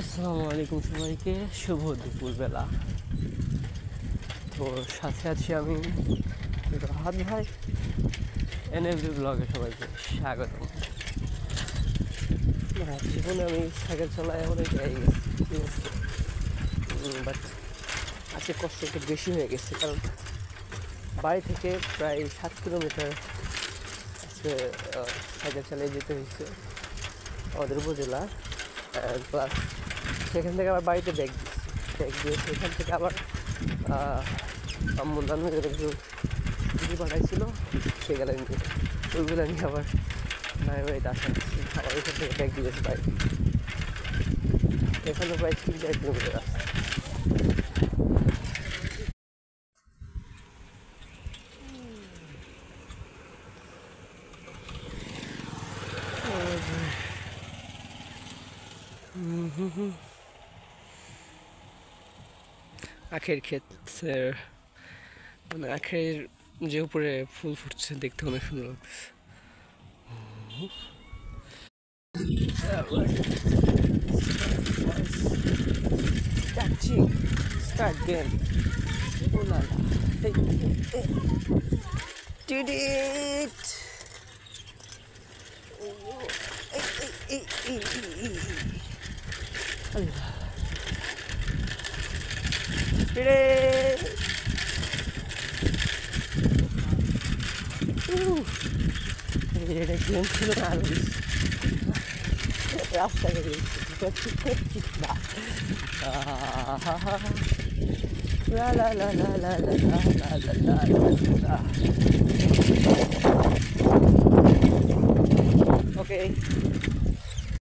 আসসালামু আলাইকুম সবাইকে, শুভ দুপুরবেলা। তো সাথে আছি আমি রাহাত ভাই। এনএফডি ব্লগে সবাইকে স্বাগতম। জীবনে আমি সাইকেল চালাই অনেক গেছি, বাট আজকে কষ্ট একটু বেশি হয়ে গেছে, কারণ বাড়ি থেকে প্রায় 7 কিলোমিটার আজকে সাইকেল চালিয়ে যেতে হয়েছে আমাদের উপজেলা। প্লাস সেখান থেকে আবার বাড়িতে ব্যাগ দিয়ে সেখান থেকে আবার আম্মু নানু কিছু কিছু পাঠাইছিল, সেগুলো নিয়ে ওইগুলো নিয়ে আবার নানি বাড়িতে আসা হচ্ছে। আবার ওইখান থেকে ব্যাগ দিয়েছে বাড়িতে। এখানে প্রায় 3-4 কিলোমিটার রাস্তা। আখের ক্ষেতের মানে আখের যে উপরে ফুল ফুটছে দেখতে অনেক সুন্দর লাগতেছে। Start game. Oh la la. Hey, hey. Did it. Oh, hey. Allah. Did it. এটা গেম ছিল না, আরো রাস্তায় গেছি না। La la la la la la la la la la. Okay.